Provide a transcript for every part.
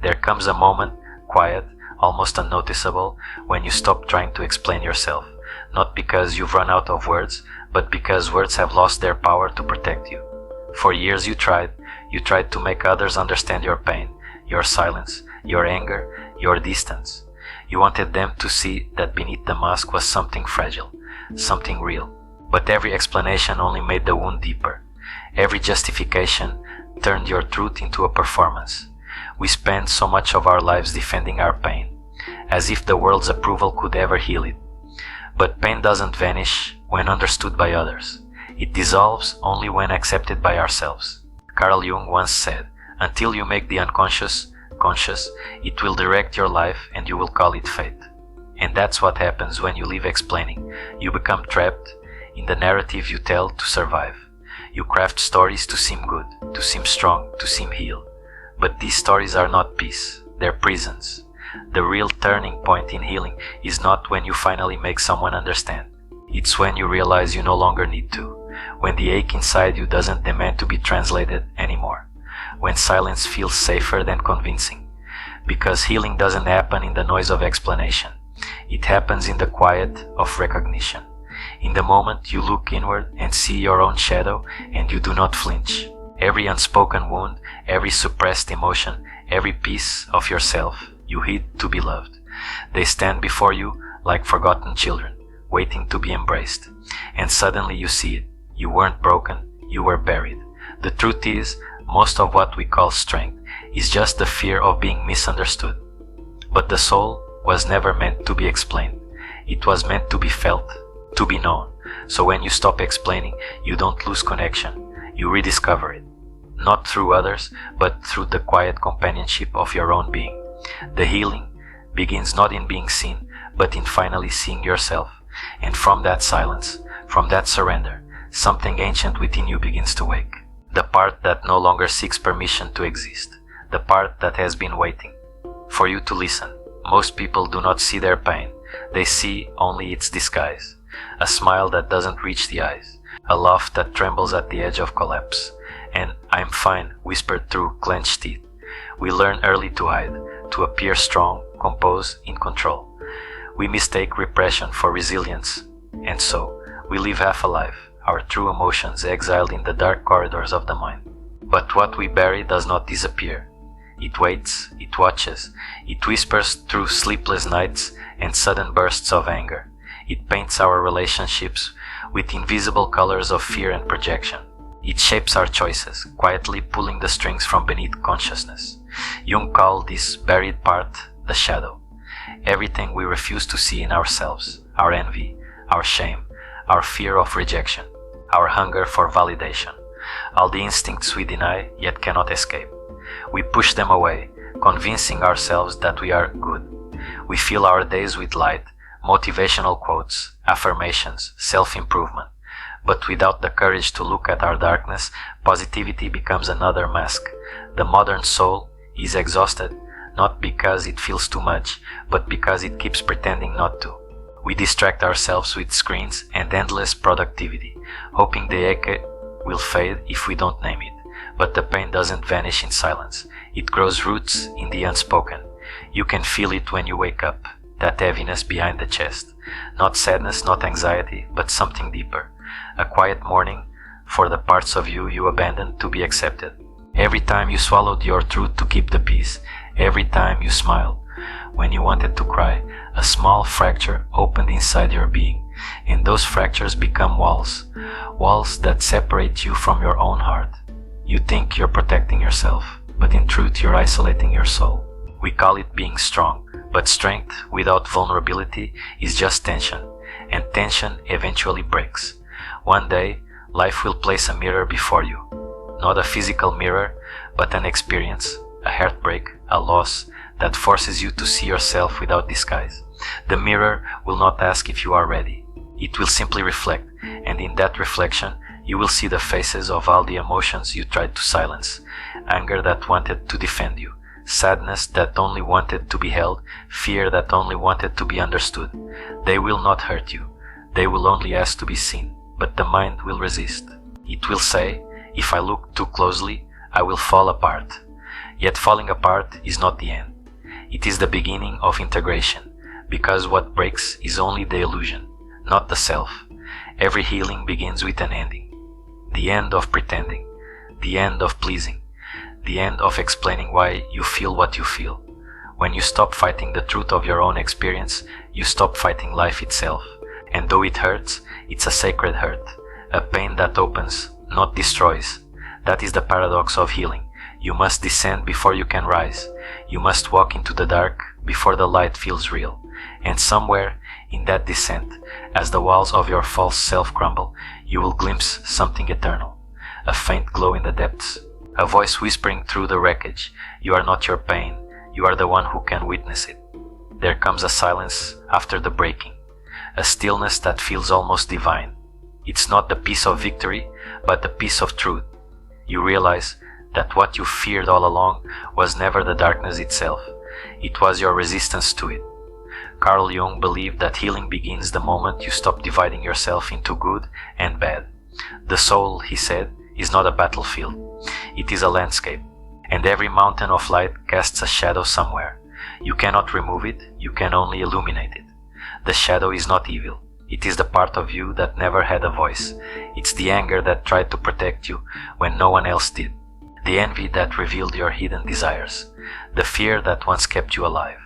There comes a moment, quiet, almost unnoticeable, when you stop trying to explain yourself, not because you've run out of words, but because words have lost their power to protect you. For years you tried to make others understand your pain, your silence, your anger, your distance. You wanted them to see that beneath the mask was something fragile, something real. But every explanation only made the wound deeper. Every justification turned your truth into a performance. We spend so much of our lives defending our pain, as if the world's approval could ever heal it. But pain doesn't vanish when understood by others. It dissolves only when accepted by ourselves. Carl Jung once said, "Until you make the unconscious conscious, it will direct your life and you will call it fate." And that's what happens when you leave explaining. You become trapped in the narrative you tell to survive. You craft stories to seem good, to seem strong, to seem healed. But these stories are not peace, they're prisons. The real turning point in healing is not when you finally make someone understand. It's when you realize you no longer need to. When the ache inside you doesn't demand to be translated anymore. When silence feels safer than convincing. Because healing doesn't happen in the noise of explanation. It happens in the quiet of recognition. In the moment you look inward and see your own shadow and you do not flinch. Every unspoken wound, every suppressed emotion, every piece of yourself you hid to be loved. They stand before you like forgotten children, waiting to be embraced. And suddenly you see it. You weren't broken, you were buried. The truth is, most of what we call strength is just the fear of being misunderstood. But the soul was never meant to be explained. It was meant to be felt, to be known. So when you stop explaining, you don't lose connection. You rediscover it. Not through others, but through the quiet companionship of your own being. The healing begins not in being seen, but in finally seeing yourself. And from that silence, from that surrender, something ancient within you begins to wake. The part that no longer seeks permission to exist. The part that has been waiting for you to listen. Most people do not see their pain. They see only its disguise. A smile that doesn't reach the eyes. A laugh that trembles at the edge of collapse. And "I'm fine" whispered through clenched teeth. We learn early to hide, to appear strong, composed, in control. We mistake repression for resilience. And so, we live half alive, our true emotions exiled in the dark corridors of the mind. But what we bury does not disappear. It waits, it watches, it whispers through sleepless nights and sudden bursts of anger. It paints our relationships with invisible colors of fear and projection. It shapes our choices, quietly pulling the strings from beneath consciousness. Jung called this buried part the shadow. Everything we refuse to see in ourselves, our envy, our shame, our fear of rejection, our hunger for validation, all the instincts we deny yet cannot escape. We push them away, convincing ourselves that we are good. We fill our days with light, motivational quotes, affirmations, self-improvement. But without the courage to look at our darkness, positivity becomes another mask. The modern soul is exhausted, not because it feels too much, but because it keeps pretending not to. We distract ourselves with screens and endless productivity, hoping the ache will fade if we don't name it. But the pain doesn't vanish in silence. It grows roots in the unspoken. You can feel it when you wake up, that heaviness behind the chest. Not sadness, not anxiety, but something deeper. A quiet mourning for the parts of you you abandoned to be accepted. Every time you swallowed your truth to keep the peace, every time you smiled when you wanted to cry, a small fracture opened inside your being, and those fractures become walls, walls that separate you from your own heart. You think you're protecting yourself, but in truth you're isolating your soul. We call it being strong, but strength without vulnerability is just tension, and tension eventually breaks. One day, life will place a mirror before you. Not a physical mirror, but an experience, a heartbreak, a loss that forces you to see yourself without disguise. The mirror will not ask if you are ready. It will simply reflect, and in that reflection, you will see the faces of all the emotions you tried to silence. Anger that wanted to defend you. Sadness that only wanted to be held. Fear that only wanted to be understood. They will not hurt you. They will only ask to be seen. But the mind will resist. It will say, if I look too closely, I will fall apart. Yet falling apart is not the end. It is the beginning of integration, because what breaks is only the illusion, not the self. Every healing begins with an ending. The end of pretending, the end of pleasing, the end of explaining why you feel what you feel. When you stop fighting the truth of your own experience, you stop fighting life itself. And though it hurts, it's a sacred hurt, a pain that opens, not destroys. That is the paradox of healing. You must descend before you can rise. You must walk into the dark before the light feels real. And somewhere in that descent, as the walls of your false self crumble, you will glimpse something eternal, a faint glow in the depths, a voice whispering through the wreckage, "You are not your pain, you are the one who can witness it." There comes a silence after the breaking, a stillness that feels almost divine. It's not the peace of victory, but the peace of truth. You realize that what you feared all along was never the darkness itself. It was your resistance to it. Carl Jung believed that healing begins the moment you stop dividing yourself into good and bad. The soul, he said, is not a battlefield. It is a landscape, and every mountain of light casts a shadow somewhere. You cannot remove it, you can only illuminate it. The shadow is not evil. It is the part of you that never had a voice. It's the anger that tried to protect you when no one else did. The envy that revealed your hidden desires. The fear that once kept you alive.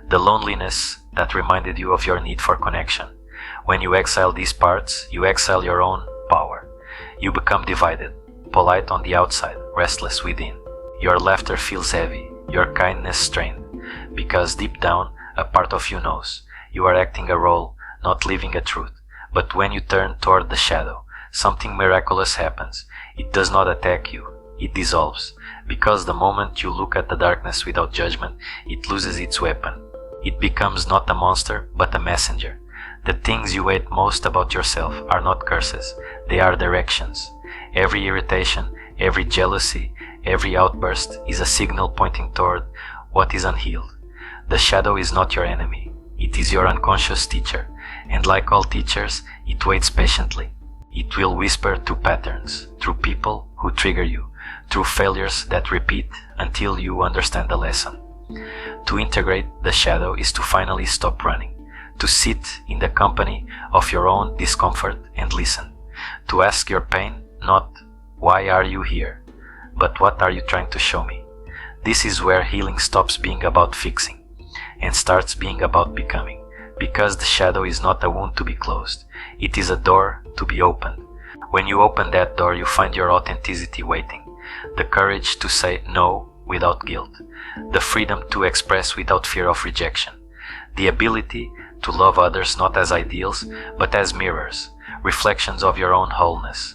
The loneliness that reminded you of your need for connection. When you exile these parts, you exile your own power. You become divided, polite on the outside, restless within. Your laughter feels heavy, your kindness strained, because deep down, a part of you knows you are acting a role, not living a truth. But when you turn toward the shadow, something miraculous happens. It does not attack you, it dissolves, because the moment you look at the darkness without judgment, it loses its weapon. It becomes not a monster, but a messenger. The things you hate most about yourself are not curses, they are directions. Every irritation, every jealousy, every outburst is a signal pointing toward what is unhealed. The shadow is not your enemy, it is your unconscious teacher, and like all teachers, it waits patiently. It will whisper through patterns, through people who trigger you, through failures that repeat until you understand the lesson. To integrate the shadow is to finally stop running, to sit in the company of your own discomfort and listen, to ask your pain not "Why are you here?" but "What are you trying to show me?" This is where healing stops being about fixing and starts being about becoming, because the shadow is not a wound to be closed, it is a door to be opened. When you open that door, you find your authenticity waiting, the courage to say no without guilt, the freedom to express without fear of rejection, the ability to love others not as ideals, but as mirrors, reflections of your own wholeness.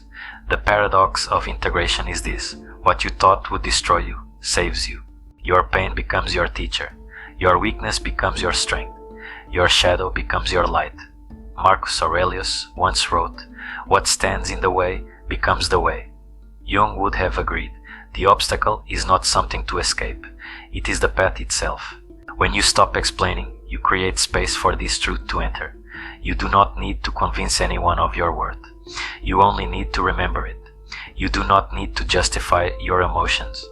The paradox of integration is this: what you thought would destroy you saves you. Your pain becomes your teacher. Your weakness becomes your strength. Your shadow becomes your light. Marcus Aurelius once wrote, "What stands in the way becomes the way." Jung would have agreed. The obstacle is not something to escape. It is the path itself. When you stop explaining, you create space for this truth to enter. You do not need to convince anyone of your worth. You only need to remember it. You do not need to justify your emotions.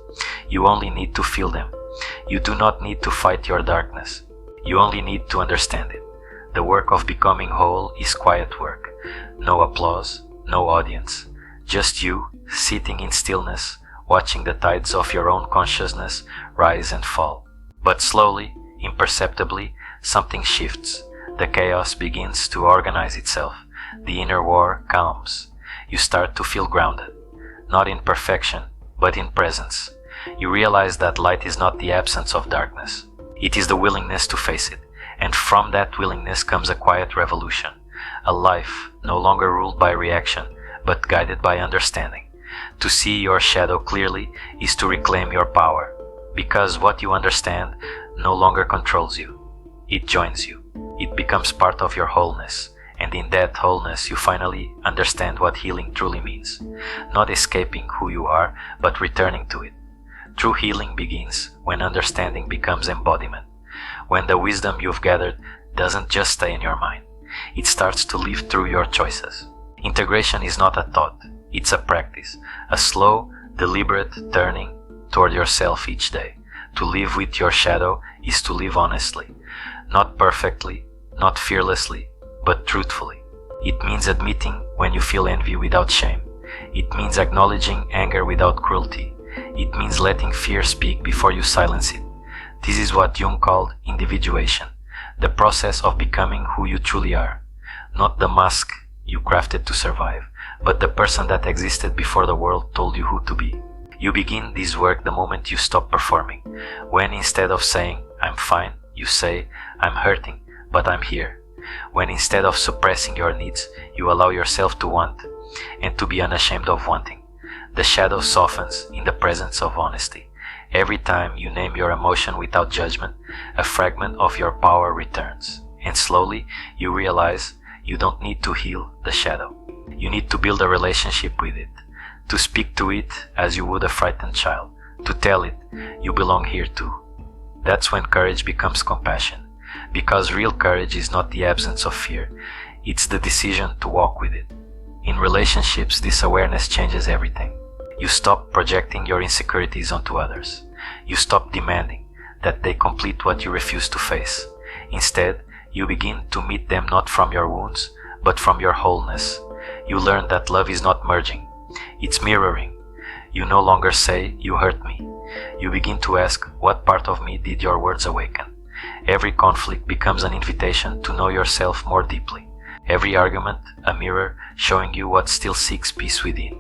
You only need to feel them. You do not need to fight your darkness. You only need to understand it. The work of becoming whole is quiet work. No applause, no audience. Just you, sitting in stillness, watching the tides of your own consciousness rise and fall. But slowly, imperceptibly, something shifts. The chaos begins to organize itself. The inner war calms. You start to feel grounded. Not in perfection, but in presence. You realize that light is not the absence of darkness. It is the willingness to face it. And from that willingness comes a quiet revolution. A life no longer ruled by reaction, but guided by understanding. To see your shadow clearly is to reclaim your power, because what you understand no longer controls you. It joins you. It becomes part of your wholeness, and in that wholeness you finally understand what healing truly means. Not escaping who you are, but returning to it. True healing begins when understanding becomes embodiment, when the wisdom you've gathered doesn't just stay in your mind, it starts to live through your choices. Integration is not a thought, it's a practice, a slow, deliberate turning toward yourself each day. To live with your shadow is to live honestly. Not perfectly, not fearlessly, but truthfully. It means admitting when you feel envy without shame. It means acknowledging anger without cruelty. It means letting fear speak before you silence it. This is what Jung called individuation, the process of becoming who you truly are. Not the mask you crafted to survive, but the person that existed before the world told you who to be. You begin this work the moment you stop performing, when instead of saying, "I'm fine," you say, "I'm hurting, but I'm here." When instead of suppressing your needs, you allow yourself to want, and to be unashamed of wanting. The shadow softens in the presence of honesty. Every time you name your emotion without judgment, a fragment of your power returns, and slowly you realize you don't need to heal the shadow. You need to build a relationship with it, to speak to it as you would a frightened child, to tell it, "You belong here too." That's when courage becomes compassion, because real courage is not the absence of fear, it's the decision to walk with it. In relationships, this awareness changes everything. You stop projecting your insecurities onto others. You stop demanding that they complete what you refuse to face. Instead, you begin to meet them not from your wounds, but from your wholeness. You learn that love is not merging, it's mirroring. You no longer say, "You hurt me." You begin to ask, "What part of me did your words awaken?" Every conflict becomes an invitation to know yourself more deeply. Every argument, a mirror showing you what still seeks peace within.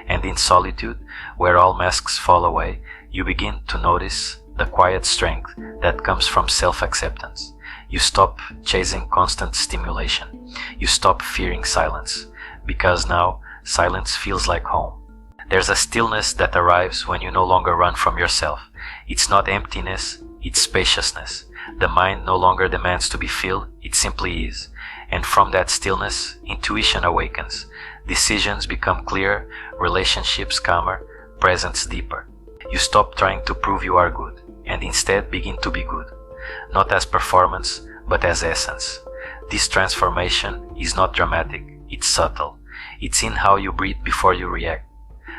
And in solitude, where all masks fall away, you begin to notice the quiet strength that comes from self-acceptance. You stop chasing constant stimulation. You stop fearing silence, because now silence feels like home. There's a stillness that arrives when you no longer run from yourself. It's not emptiness, it's spaciousness. The mind no longer demands to be filled, it simply is. And from that stillness, intuition awakens. Decisions become clearer, relationships calmer, presence deeper. You stop trying to prove you are good, and instead begin to be good. Not as performance, but as essence. This transformation is not dramatic, it's subtle. It's in how you breathe before you react,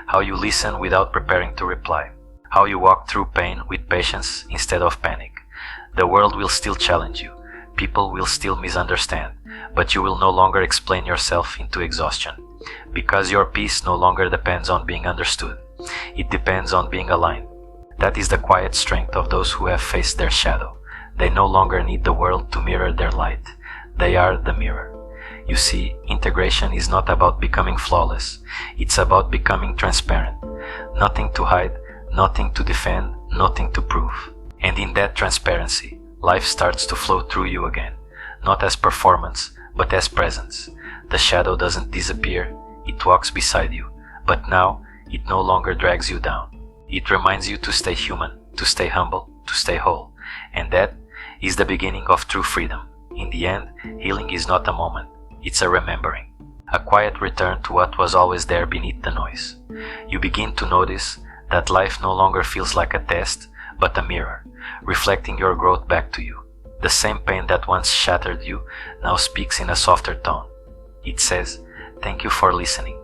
how you listen without preparing to reply, how you walk through pain with patience instead of panic. The world will still challenge you, people will still misunderstand, but you will no longer explain yourself into exhaustion, because your peace no longer depends on being understood, it depends on being aligned. That is the quiet strength of those who have faced their shadow. They no longer need the world to mirror their light, they are the mirror. You see, integration is not about becoming flawless, it's about becoming transparent. Nothing to hide, nothing to defend, nothing to prove. And in that transparency, life starts to flow through you again, not as performance, but as presence. The shadow doesn't disappear, it walks beside you, but now it no longer drags you down. It reminds you to stay human, to stay humble, to stay whole. And that is the beginning of true freedom. In the end, healing is not a moment, it's a remembering. A quiet return to what was always there beneath the noise. You begin to notice that life no longer feels like a test, but a mirror, reflecting your growth back to you. The same pain that once shattered you now speaks in a softer tone. It says, "Thank you for listening."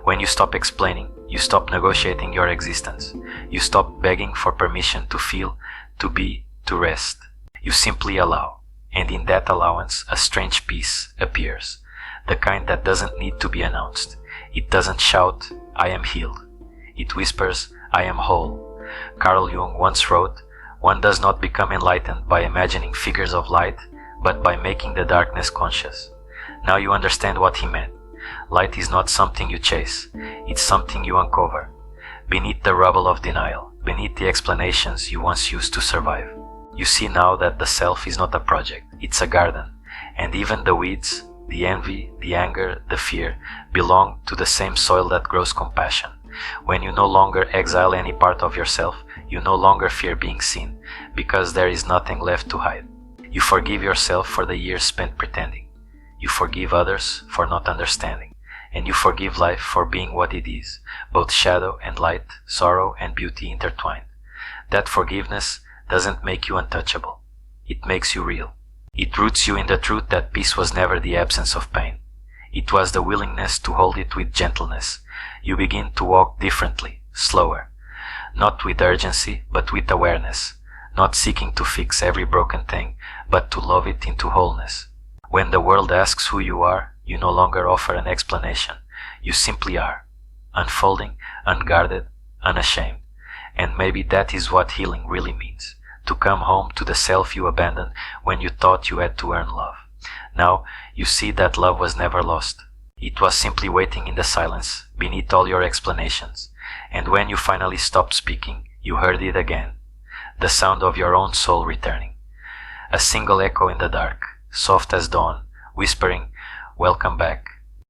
When you stop explaining, you stop negotiating your existence. You stop begging for permission to feel, to be, to rest. You simply allow, and in that allowance a strange peace appears, the kind that doesn't need to be announced. It doesn't shout, "I am healed." It whispers, "I am whole." Carl Jung once wrote, "One does not become enlightened by imagining figures of light, but by making the darkness conscious." Now you understand what he meant. Light is not something you chase, it's something you uncover. Beneath the rubble of denial, beneath the explanations you once used to survive. You see now that the self is not a project, it's a garden, and even the weeds, the envy, the anger, the fear, belong to the same soil that grows compassion. When you no longer exile any part of yourself, you no longer fear being seen, because there is nothing left to hide. You forgive yourself for the years spent pretending. You forgive others for not understanding, and you forgive life for being what it is, both shadow and light, sorrow and beauty intertwined. That forgiveness doesn't make you untouchable. It makes you real. It roots you in the truth that peace was never the absence of pain. It was the willingness to hold it with gentleness. You begin to walk differently, slower. not with urgency, but with awareness, not seeking to fix every broken thing, but to love it into wholeness. When the world asks who you are, you no longer offer an explanation. You simply are, unfolding, unguarded, unashamed. And maybe that is what healing really means, to come home to the self you abandoned when you thought you had to earn love. Now you see that love was never lost. It was simply waiting in the silence, beneath all your explanations. And when you finally stopped speaking, you heard it again. The sound of your own soul returning. A single echo in the dark, soft as dawn, whispering, "Welcome back."